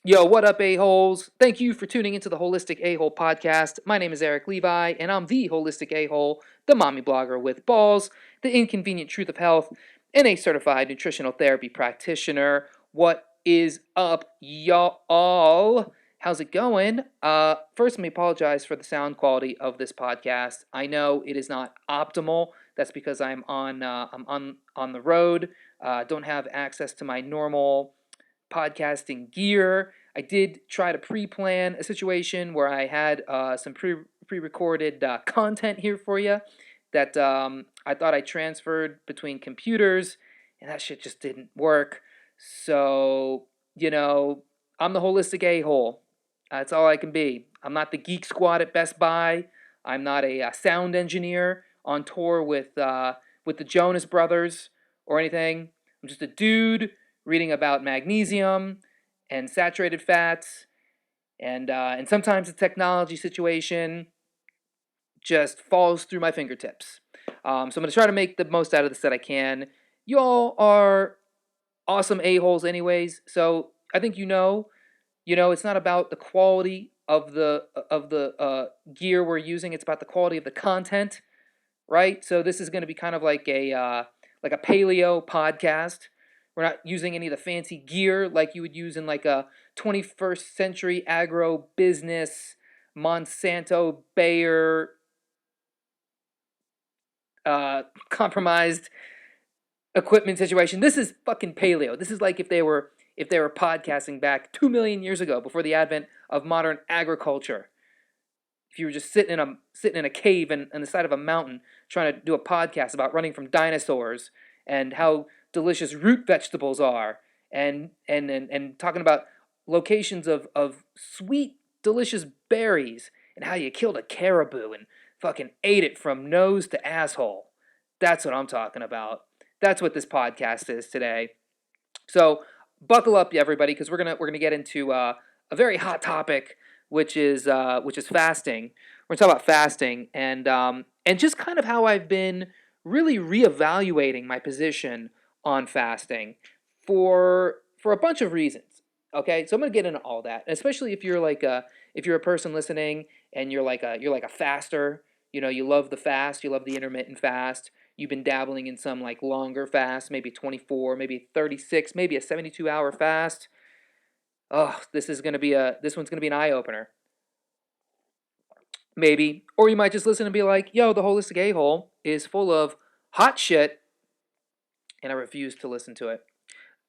Yo, what up, a-holes? Thank you for tuning into the Holistic A-Hole podcast. My name is Eric Levi, and I'm the Holistic A-Hole, the mommy blogger with balls, the inconvenient truth of health, and a certified nutritional therapy practitioner. What is up, y'all? How's it going? First, let me apologize for the sound quality of this podcast. I know it is not optimal. That's because I'm on the road. Don't have access to my normal podcasting gear. I did try to pre-plan a situation where I had some pre-recorded content here for you that I thought I transferred between computers, and that shit just didn't work. So, I'm the holistic a-hole. That's all I can be. I'm not the geek squad at Best Buy. I'm not a sound engineer on tour with the Jonas Brothers or anything. I'm just a dude reading about magnesium and saturated fats, and sometimes the technology situation just falls through my fingertips. So I'm going to try to make the most out of this that I can. You all are awesome a-holes anyways, so I think it's not about the quality of the gear we're using, it's about the quality of the content, right? So this is going to be kind of like a paleo podcast. We're not using any of the fancy gear like you would use in like a 21st century agro business Monsanto Bayer compromised equipment situation. This is fucking paleo. This is like if they were podcasting back 2 million years ago, before the advent of modern agriculture. If you were just sitting in a cave on the side of a mountain trying to do a podcast about running from dinosaurs and how delicious root vegetables are, and talking about locations of sweet delicious berries, and how you killed a caribou and fucking ate it from nose to asshole. That's what I'm talking about. That's what this podcast is today. So buckle up, everybody, because we're gonna get into a very hot topic, which is fasting. We're gonna talk about fasting and just kind of how I've been really reevaluating my position on fasting for a bunch of reasons. Okay, so I'm gonna get into all that, and especially if you're a person listening and you're like a faster. You love the fast, you love the intermittent fast. You've been dabbling in some like longer fast, maybe 24, maybe 36, maybe a 72-hour fast. Oh, this one's gonna be an eye opener. Maybe. Or you might just listen and be like, yo, the holistic a-hole is full of hot shit, and I refuse to listen to it.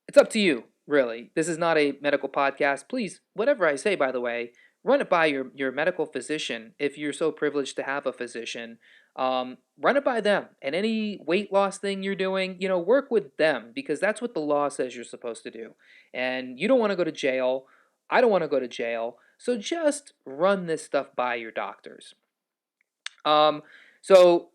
It's up to you, really. This is not a medical podcast. Please, whatever I say, by the way, run it by your medical physician if you're so privileged to have a physician. Run it by them. And any weight loss thing you're doing, work with them, because that's what the law says you're supposed to do. And you don't want to go to jail. I don't want to go to jail. So just run this stuff by your doctors. So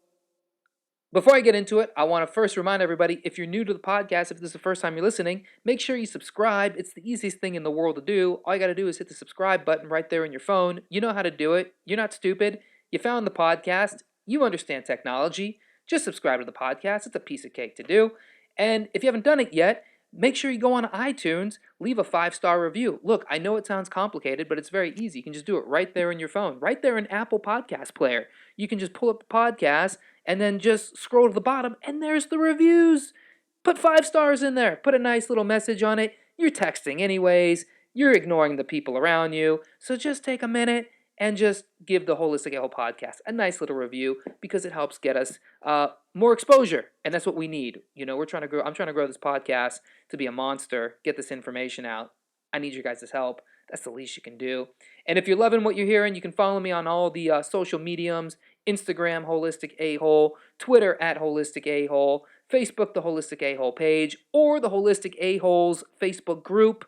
before I get into it, I want to first remind everybody, if you're new to the podcast, if this is the first time you're listening, make sure you subscribe. It's the easiest thing in the world to do. All you got to do is hit the subscribe button right there on your phone. You know how to do it. You're not stupid. You found the podcast. You understand technology. Just subscribe to the podcast. It's a piece of cake to do. And if you haven't done it yet, make sure you go on iTunes, leave a 5-star review. Look, I know it sounds complicated, but it's very easy. You can just do it right there in your phone, right there in Apple Podcast Player. You can just pull up the podcast and then just scroll to the bottom, and there's the reviews. Put 5 stars in there. Put a nice little message on it. You're texting anyways. You're ignoring the people around you. So just take a minute and just give the Holistic A-Hole podcast a nice little review, because it helps get us more exposure, and that's what we need. We're trying to grow. I'm trying to grow this podcast to be a monster. Get this information out. I need your guys' help. That's the least you can do. And if you're loving what you're hearing, you can follow me on all the social mediums: Instagram, Holistic A-Hole; Twitter, @Holistic A-Hole; Facebook, the Holistic A-Hole page, or the Holistic A-Holes Facebook group.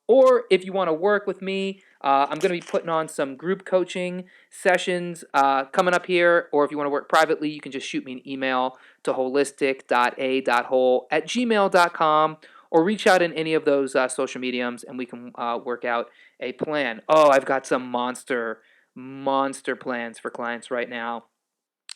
Or if you want to work with me, I'm going to be putting on some group coaching sessions coming up here. Or if you want to work privately, you can just shoot me an email to holistic.a.hole@gmail.com, or reach out in any of those social mediums, and we can work out a plan. Oh, I've got some monster plans for clients right now.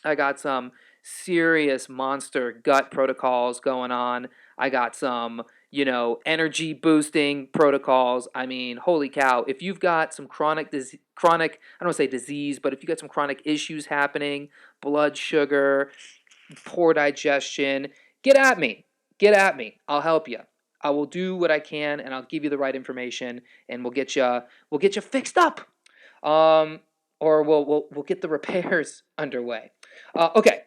I got some serious monster gut protocols going on. I got some, energy boosting protocols. I mean, holy cow, if you've got some chronic, I don't want to say disease, but if you've got some chronic issues happening, blood sugar, poor digestion, get at me. Get at me. I'll help you. I will do what I can, and I'll give you the right information, and we'll get you fixed up, um, or we'll get the repairs underway. Okay,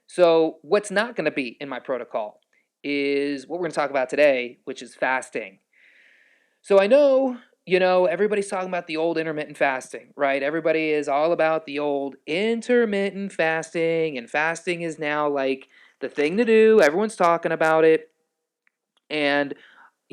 so what's not going to be in my protocol is what we're going to talk about today, which is fasting. So I know, everybody's talking about the old intermittent fasting, right? Everybody is all about the old intermittent fasting, and fasting is now like the thing to do. Everyone's talking about it. And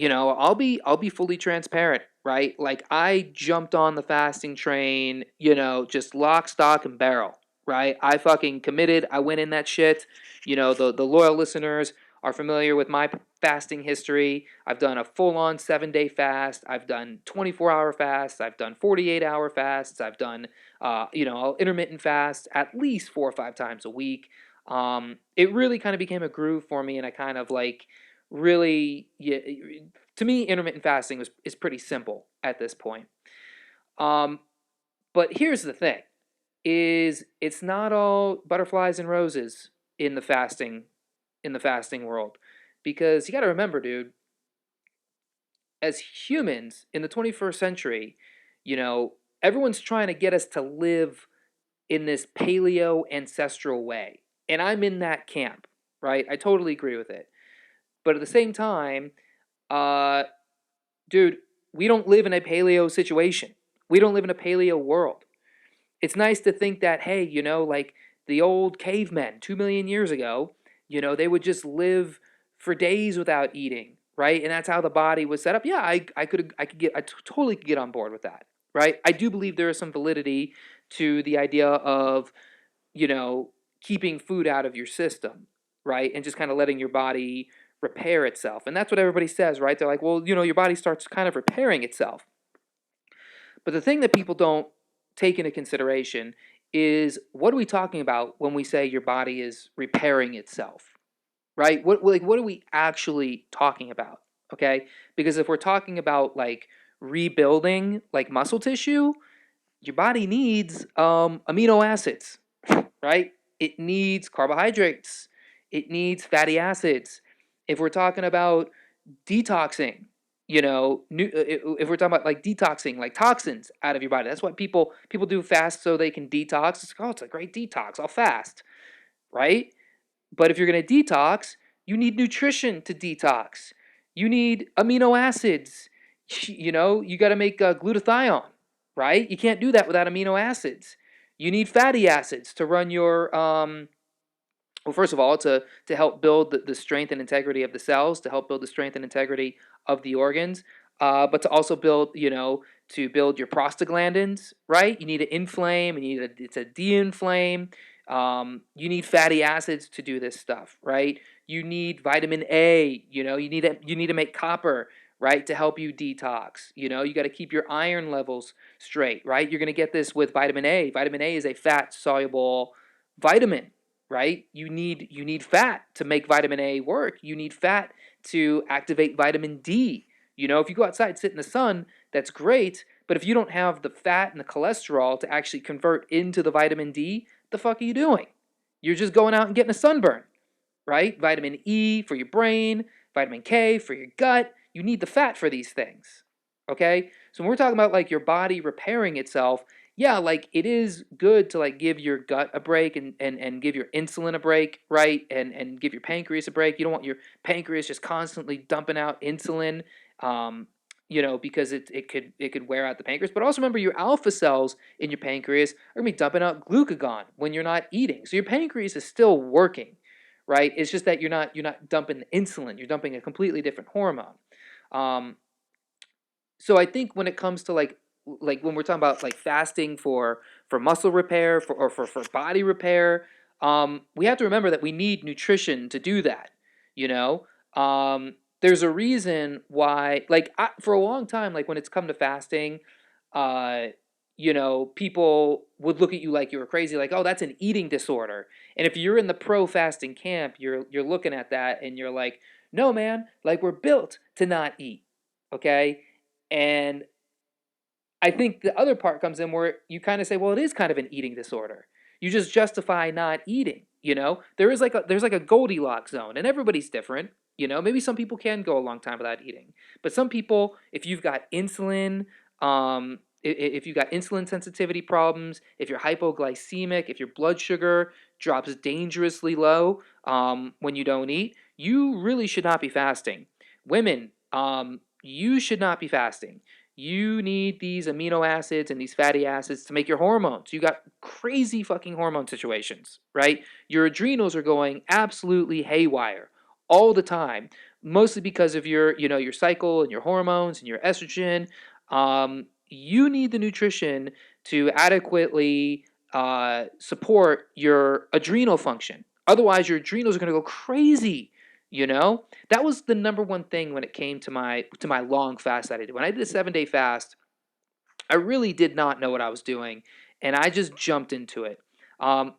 I'll be fully transparent, right? Like I jumped on the fasting train, just lock, stock, and barrel, right? I fucking committed. I went in that shit. The loyal listeners are familiar with my fasting history. I've done a full-on 7-day fast. I've done 24-hour fasts. I've done 48-hour fasts. I've done, intermittent fast at least 4 or 5 times a week. It really kind of became a groove for me, and I kind of like really, yeah, to me intermittent fasting is pretty simple at this point. um but here's the thing, is it's not all butterflies and roses in the fasting world, because you got to remember, dude, as humans in the 21st century, everyone's trying to get us to live in this paleo ancestral way, and I'm in that camp, right? I totally agree with it. But at the same time, uh dude, we don't live in a paleo situation. We don't live in a paleo world. It's nice to think that, hey, like the old cavemen 2 million years ago, they would just live for days without eating, right? And that's how the body was set up. Yeah, I totally could get on board with that, right? I do believe there is some validity to the idea of, you know, keeping food out of your system, right? And just kind of letting your body repair itself. And that's what everybody says, right? They're like, well, your body starts kind of repairing itself. But the thing that people don't take into consideration is, what are we talking about when we say your body is repairing itself, right? What are we actually talking about? Okay? Because if we're talking about like rebuilding like muscle tissue, your body needs amino acids, right? It needs carbohydrates. It needs fatty acids. If we're talking about detoxing, if we're talking about like detoxing, like toxins out of your body, that's what people do fast so they can detox. It's like, oh, it's a great detox. I'll fast, right? But if you're going to detox, you need nutrition to detox. You need amino acids. You got to make glutathione, right? You can't do that without amino acids. You need fatty acids to run your well, first of all, to help build the strength and integrity of the cells, to help build the strength and integrity of the organs, but to also build, to build your prostaglandins, right? You need to inflame, and to de-inflame. You need fatty acids to do this stuff, right? You need vitamin A. You need to make copper, right, to help you detox. You got to keep your iron levels straight, right? You're going to get this with vitamin A. Vitamin A is a fat soluble vitamin, right? You need fat to make vitamin A work. You need fat to activate vitamin D. If you go outside, sit in the sun, that's great, but if you don't have the fat and the cholesterol to actually convert into the vitamin D, the fuck are you doing? You're just going out and getting a sunburn, right? Vitamin E for your brain, vitamin K for your gut. You need the fat for these things. Okay? So when we're talking about like your body repairing itself, yeah, like it is good to like give your gut a break, and give your insulin a break, right? And give your pancreas a break. You don't want your pancreas just constantly dumping out insulin. Because it could wear out the pancreas. But also remember, your alpha cells in your pancreas are gonna be dumping out glucagon when you're not eating. So your pancreas is still working, right? It's just that you're not dumping the insulin. You're dumping a completely different hormone. Um, so I think when it comes to like when we're talking about like fasting for muscle repair, or for body repair, we have to remember that we need nutrition to do that. You know, there's a reason why. Like for a long time, like when it's come to fasting, uh, people would look at you like you were crazy, like, oh, that's an eating disorder. And if you're in the pro fasting camp, you're looking at that and you're like, No, man, like we're built to not eat. Okay? And I think the other part comes in where you kind of say, well, it is kind of an eating disorder. You just justify not eating, you know? There's like a Goldilocks zone, and everybody's different, you know? Maybe some people can go a long time without eating. But some people, if you've got insulin, if you've got insulin sensitivity problems, if you're hypoglycemic, if your blood sugar drops dangerously low when you don't eat, you really should not be fasting. Women, you should not be fasting. You need these amino acids and these fatty acids to make your hormones. You got crazy fucking hormone situations, right? Your adrenals are going absolutely haywire all the time, mostly because of your cycle and your hormones and your estrogen. You need the nutrition to adequately support your adrenal function. Otherwise, your adrenals are going to go crazy. That was the number one thing when it came to my long fast that I did. When I did a 7-day fast, I really did not know what I was doing, and I just jumped into it.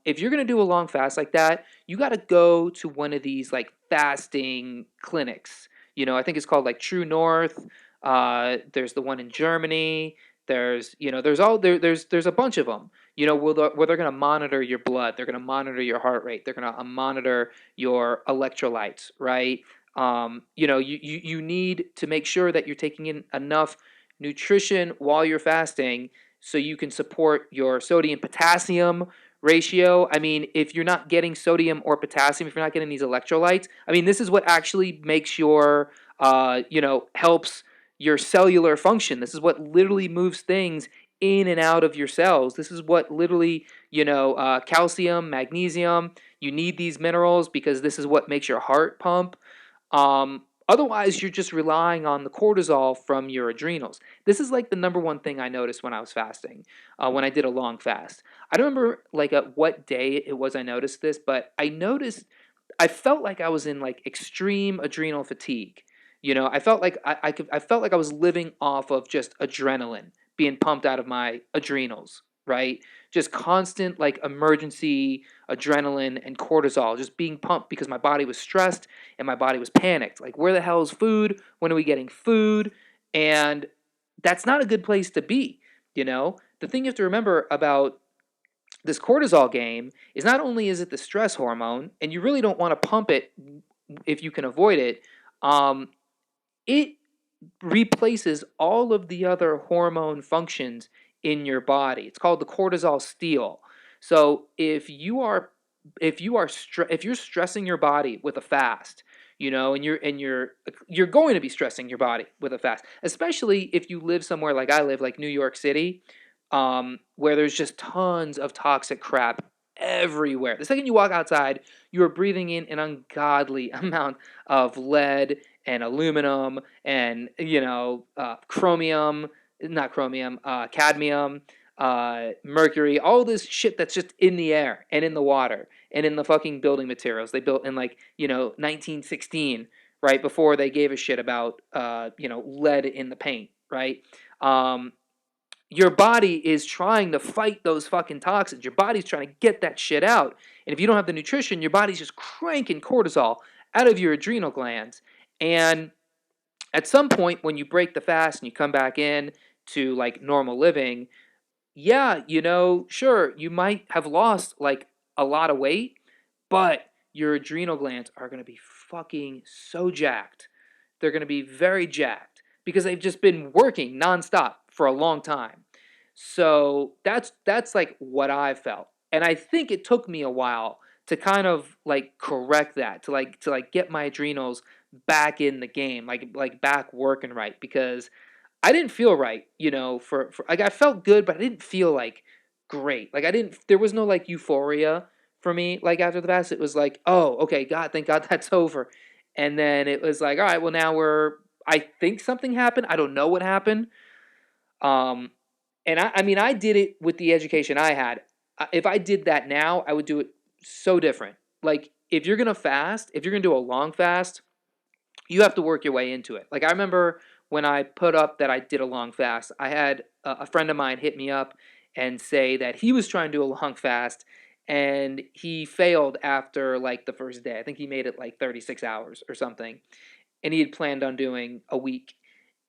If you're gonna do a long fast like that, you got to go to one of these like fasting clinics. I think it's called like True North. There's the one in Germany. There's a bunch of them. Where they're gonna monitor your blood, they're gonna monitor your heart rate, they're gonna monitor your electrolytes, right? You need to make sure that you're taking in enough nutrition while you're fasting so you can support your sodium potassium ratio. I mean, if you're not getting sodium or potassium, if you're not getting these electrolytes, I mean, this is what actually makes helps your cellular function. This is what literally moves things in and out of your cells. This is what literally, calcium, magnesium, you need these minerals because this is what makes your heart pump. Otherwise, you're just relying on the cortisol from your adrenals. This is like the number one thing I noticed when I was fasting, when I did a long fast. I don't remember like at what day it was I noticed this, but I felt like I was in like extreme adrenal fatigue. I felt like I felt like I was living off of just adrenaline being pumped out of my adrenals, right? Just constant like emergency adrenaline and cortisol just being pumped because my body was stressed and my body was panicked. Like, where the hell is food? When are we getting food? And that's not a good place to be. The thing you have to remember about this cortisol game is not only is it the stress hormone, and you really don't want to pump it if you can avoid it. It replaces all of the other hormone functions in your body. It's called the cortisol steal. So if you're stressing your body with a fast, and you're going to be stressing your body with a fast, especially if you live somewhere like I live, like New York City, where there's just tons of toxic crap everywhere. The second you walk outside, you are breathing in an ungodly amount of lead and aluminum and chromium, not chromium, cadmium, mercury, all this shit that's just in the air and in the water and in the fucking building materials they built in 1916, right before they gave a shit about lead in the paint, right? Your body is trying to fight those fucking toxins. Your body's trying to get that shit out. And if you don't have the nutrition, your body's just cranking cortisol out of your adrenal glands. And at some point, when you break the fast and you come back in to like normal living, yeah, sure, you might have lost like a lot of weight, but your adrenal glands are going to be fucking so jacked. They're going to be very jacked because they've just been working nonstop for a long time. So that's like what I felt. And I think it took me a while to kind of like correct that, to like get my adrenals back in the game, like back working right, because I didn't feel right, for like I felt good, but I didn't feel like great. Like there was no like euphoria for me. Like after the fast, it was like, oh, okay, God, thank God that's over. And then it was like, all right, well now I think something happened. I don't know what happened. Um, and I mean, I did it with the education I had. If I did that now, I would do it so different. Like if you're gonna fast, if you're gonna do a long fast, you have to work your way into it. Like I remember when I put up that I did a long fast, I had a friend of mine hit me up and say that he was trying to do a long fast and he failed after like the first day. I think he made it like 36 hours or something, and he had planned on doing a week.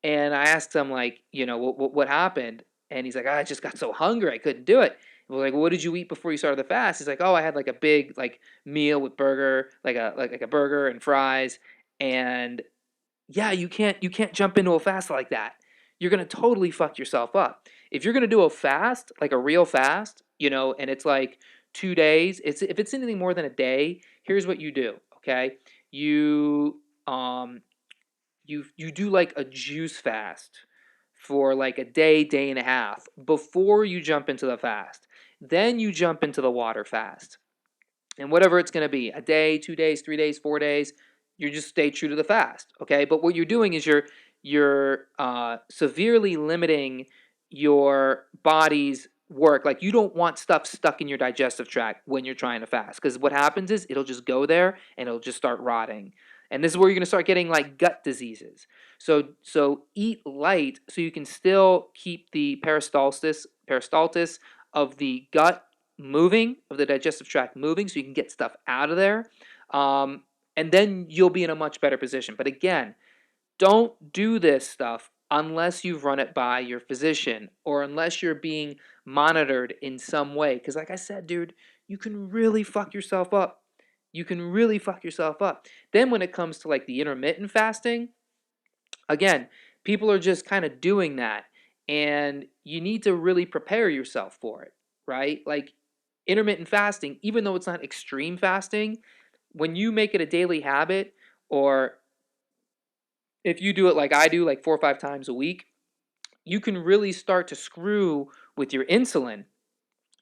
And I asked him, like, what happened? And he's like, I just got so hungry, I couldn't do it. We're like, well, what did you eat before you started the fast? He's like, oh, I had like a big like meal with burger, like a burger and fries. And yeah, you can't jump into a fast like that. You're gonna totally fuck yourself up. If you're gonna do a fast, like a real fast, and it's like 2 days, if it's anything more than a day, here's what you do, okay? You um you do like a juice fast for like a day, day and a half before you jump into the fast. Then you jump into the water fast. And whatever it's going to be, a day, 2 days, 3 days, 4 days, you just stay true to the fast, okay? But what you're doing is you're severely limiting your body's work. Like, you don't want stuff stuck in your digestive tract when you're trying to fast, because what happens is it'll just go there and it'll just start rotting. And this is where you're going to start getting like gut diseases. So eat light so you can still keep the peristalsis of the gut moving, of the digestive tract moving, so you can get stuff out of there. Um, and then you'll be in a much better position. But again, don't do this stuff unless you've run it by your physician or unless you're being monitored in some way. Because, like I said, dude, you can really fuck yourself up. You can really fuck yourself up. Then, when it comes to like the intermittent fasting, again, people are just kind of doing that, and you need to really prepare yourself for it, right? Like, intermittent fasting, even though it's not extreme fasting, when you make it a daily habit, or if you do it like I do, like 4 or 5 times a week, you can really start to screw with your insulin.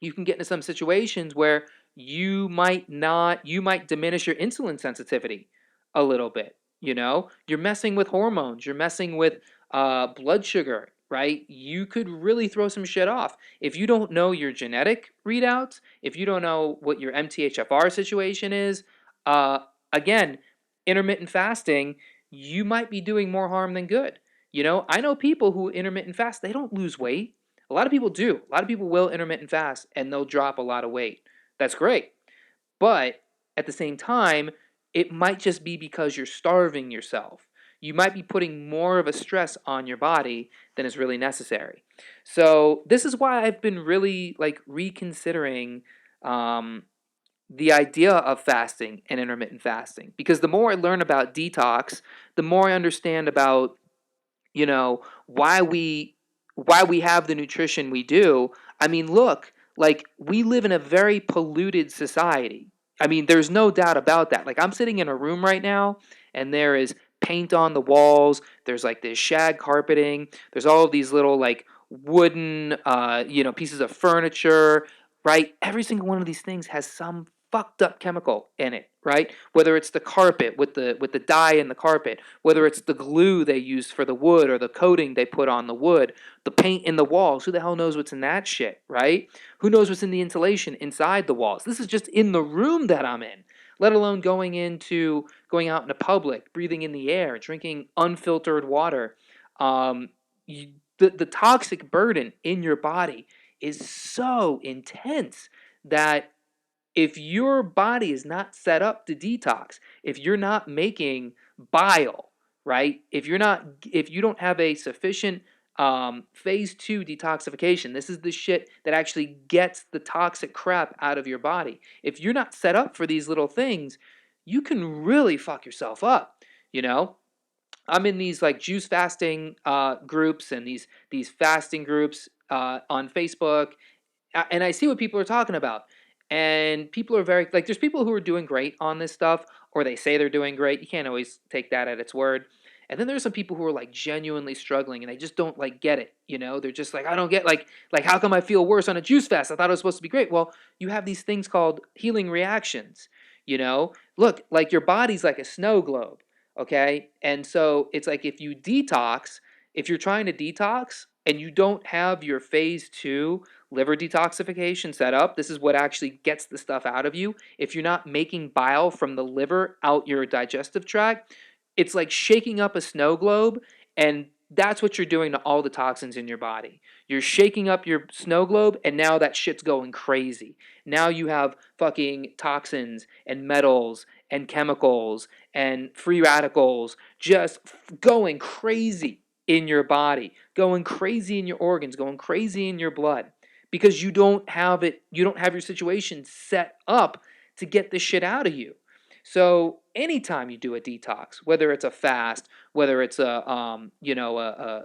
You can get into some situations where you might diminish your insulin sensitivity a little bit. You're messing with hormones, you're messing with blood sugar, right? You could really throw some shit off if you don't know your genetic readouts, if you don't know what your MTHFR situation is. uh, Again, intermittent fasting, you might be doing more harm than good. I know people who intermittent fast, they don't lose weight. A lot of people do. A lot of people will intermittent fast and they'll drop a lot of weight. That's great. But at the same time, it might just be because you're starving yourself. You might be putting more of a stress on your body than is really necessary. So this is why I've been really like reconsidering um, the idea of fasting and intermittent fasting, because the more I learn about detox, the more I understand about why we have the nutrition we do. I mean, look, like, we live in a very polluted society. I mean, there's no doubt about that. Like, I'm sitting in a room right now, and there is paint on the walls. There's like this shag carpeting. There's all of these little like wooden pieces of furniture, right? Every single one of these things has some fucked up chemical in it, right? Whether it's the carpet with the dye in the carpet, whether it's the glue they use for the wood or the coating they put on the wood, the paint in the walls. Who the hell knows what's in that shit, right? Who knows what's in the insulation inside the walls? This is just in the room that I'm in, let alone going out into public, breathing in the air, drinking unfiltered water. Um, the toxic burden in your body is so intense that if your body is not set up to detox, if you're not making bile, right? If you don't have a sufficient phase 2 detoxification, this is the shit that actually gets the toxic crap out of your body. If you're not set up for these little things, you can really fuck yourself up. You know, I'm in these like juice fasting groups and these fasting groups on Facebook, and I see what people are talking about. And people are very like, there's people who are doing great on this stuff, or they say they're doing great. You can't always take that at its word. And then there's some people who are like genuinely struggling and they just don't like get it. They're just like, I don't get like how come I feel worse on a juice fast? I thought it was supposed to be great. Well, you have these things called healing reactions. Look, like, your body's like a snow globe, okay? And so it's like, if you're trying to detox and you don't have your phase 2 liver detoxification set up, this is what actually gets the stuff out of you. If you're not making bile from the liver out your digestive tract, it's like shaking up a snow globe and that's what you're doing to all the toxins in your body. You're shaking up your snow globe, and now that shit's going crazy. Now you have fucking toxins and metals and chemicals and free radicals just going crazy in your body, going crazy in your organs, going crazy in your blood because you don't have your situation set up to get this shit out of you. So anytime you do a detox, whether it's a fast, whether it's a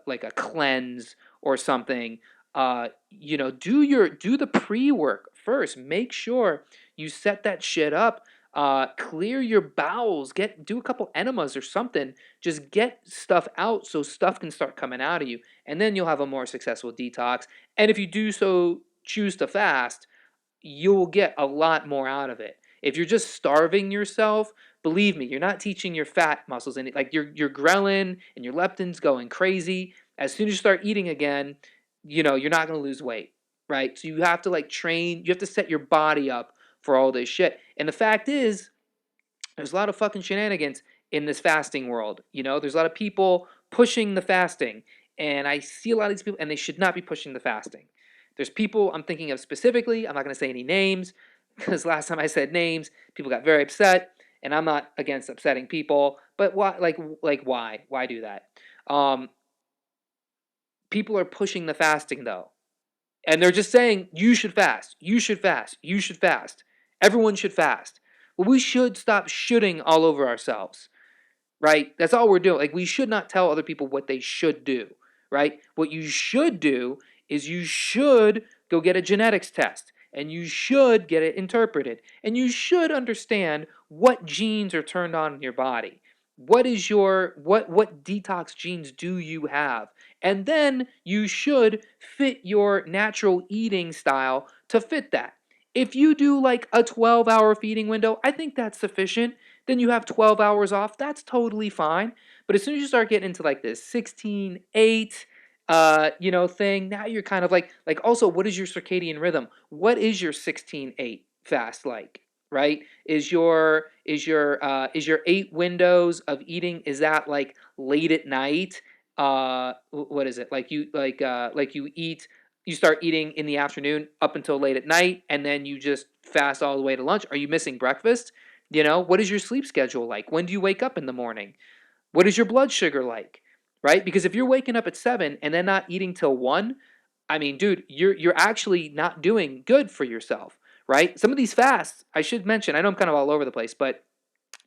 like a cleanse or something, do the pre-work first. Make sure you set that shit up. Clear your bowels. Do a couple enemas or something. Just get stuff out so stuff can start coming out of you, and then you'll have a more successful detox. And if you do so, choose to fast, you'll get a lot more out of it. If you're just starving yourself, believe me, you're not teaching your fat muscles any, like your ghrelin and your leptin's going crazy. As soon as you start eating again, you're not going to lose weight, right? So you have to like train, you have to set your body up for all this shit. And the fact is, there's a lot of fucking shenanigans in this fasting world. There's a lot of people pushing the fasting, and I see a lot of these people, and they should not be pushing the fasting. There's people I'm thinking of specifically. I'm not going to say any names because last time I said names, people got very upset, and I'm not against upsetting people. But why? Like why? Why do that? Um, People are pushing the fasting though, and they're just saying you should fast, you should fast, you should fast. Everyone should fast. Well, we should stop shooting all over ourselves, right? That's all we're doing. Like, we should not tell other people what they should do, right? What you should do is you should go get a genetics test, and you should get it interpreted, and you should understand what genes are turned on in your body. What is your what detox genes do you have? And then you should fit your natural eating style to fit that. If you do like a 12-hour feeding window, I think that's sufficient. Then you have 12 hours off. That's totally fine. But as soon as you start getting into like this 16-8 thing, now you're kind of like also, what is your circadian rhythm? What is your 16-8 fast like? Right? Is your 8 windows of eating, is that like late at night? What is it? Like you eat, you start eating in the afternoon up until late at night, and then you just fast all the way to lunch. Are you missing breakfast? What is your sleep schedule like? When do you wake up in the morning? What is your blood sugar like? Right? Because if you're waking up at 7 and then not eating till 1, I mean, dude, you're actually not doing good for yourself, right? Some of these fasts, I should mention, I know I'm kind of all over the place, but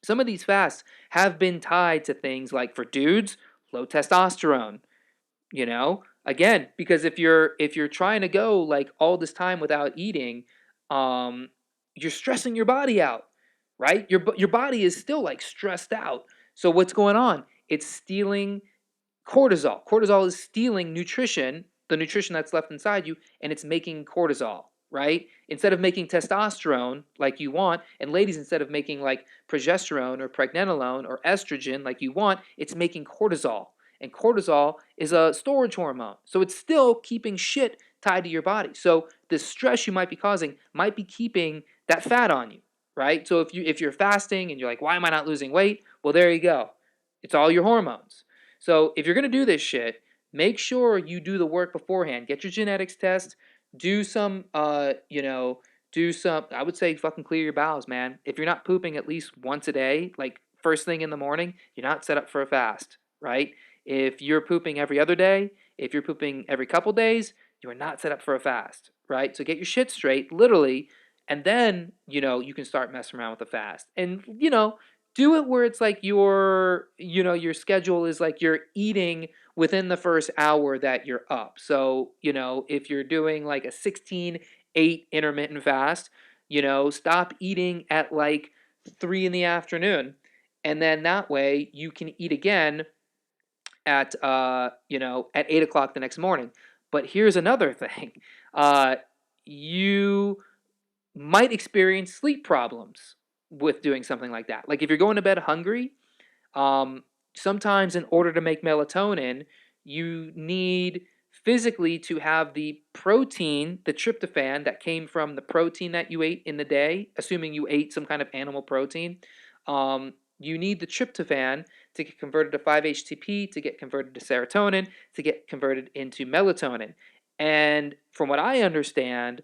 some of these fasts have been tied to things like, for dudes, low testosterone, again, because if you're trying to go like all this time without eating, um you're stressing your body out, right? Your body is still like stressed out. So what's going on? It's stealing cortisol. Cortisol is stealing nutrition, the nutrition that's left inside you, and it's making cortisol, right? Instead of making testosterone like you want, and ladies, instead of making like progesterone or pregnenolone or estrogen like you want, it's making cortisol. And cortisol is a storage hormone. So it's still keeping shit tied to your body. So the stress you might be causing might be keeping that fat on you, right? So if you're fasting and you're like, why am I not losing weight? Well, there you go. It's all your hormones. So if you're gonna do this shit, make sure you do the work beforehand. Get your genetics test. Do some, do some. I would say fucking clear your bowels, man. If you're not pooping at least once a day, like first thing in the morning, you're not set up for a fast, right? If you're pooping every other day, if you're pooping every couple days, you are not set up for a fast, right? So get your shit straight, literally, and then you can start messing around with the fast. And do it where it's like your schedule is like you're eating within the first hour that you're up. So if you're doing like a 16-8 intermittent fast, stop eating at like 3 in the afternoon, and then that way you can eat again at 8 o'clock the next morning. But here's another thing. You might experience sleep problems with doing something like that. Like if you're going to bed hungry, um, sometimes in order to make melatonin, you need physically to have the protein, the tryptophan that came from the protein that you ate in the day, assuming you ate some kind of animal protein. You need the tryptophan to get converted to 5-HTP, to get converted to serotonin, to get converted into melatonin. And from what I understand,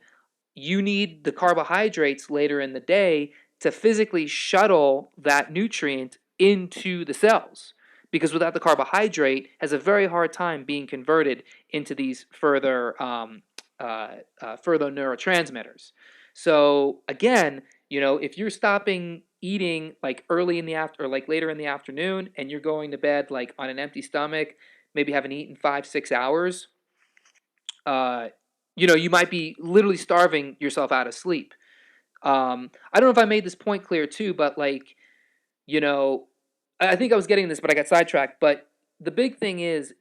you need the carbohydrates later in the day to physically shuttle that nutrient into the cells, because without the carbohydrate has a very hard time being converted into these further neurotransmitters. So again, if you're stopping eating like early in the after or like later in the afternoon, and you're going to bed like on an empty stomach, maybe haven't eaten 5-6 hours, uh, you might be literally starving yourself out of sleep. I don't know if I made this point clear too, but like, you know, I think I was getting this, but I got sidetracked. But the big thing is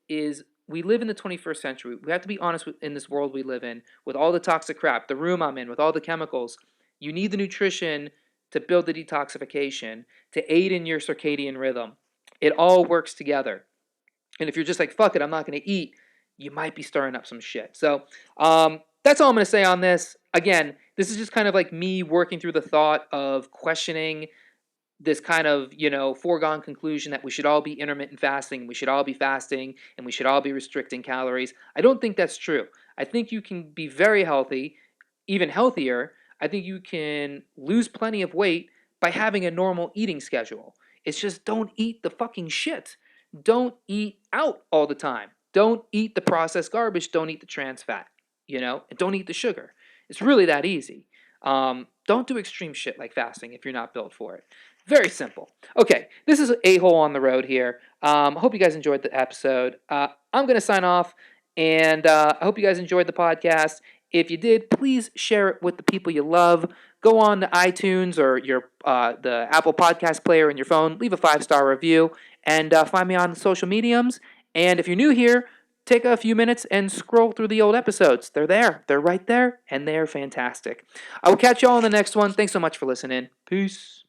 we live in the 21st century. We have to be honest in this world we live in, with all the toxic crap, the room I'm in, with all the chemicals. You need the nutrition to build the detoxification, to aid in your circadian rhythm. It all works together. And if you're just like, fuck it, I'm not going to eat, you might be stirring up some shit. So that's all I'm going to say on this. Again, this is just kind of like me working through the thought of questioning this kind of, foregone conclusion that we should all be intermittent fasting, we should all be fasting, and we should all be restricting calories. I don't think that's true. I think you can be very healthy, even healthier. I think you can lose plenty of weight by having a normal eating schedule. It's just don't eat the fucking shit. Don't eat out all the time. Don't eat the processed garbage. Don't eat the trans fat, and don't eat the sugar. It's really that easy. Don't do extreme shit like fasting if you're not built for it. Very simple. Okay, this is A-Hole on the Road here. I hope you guys enjoyed the episode. I'm going to sign off, and I hope you guys enjoyed the podcast. If you did, please share it with the people you love. Go on to iTunes or the Apple Podcast player in your phone. Leave a 5-star review, and find me on social mediums. And if you're new here, take a few minutes and scroll through the old episodes. They're there. They're right there, and they're fantastic. I will catch you all in the next one. Thanks so much for listening. Peace.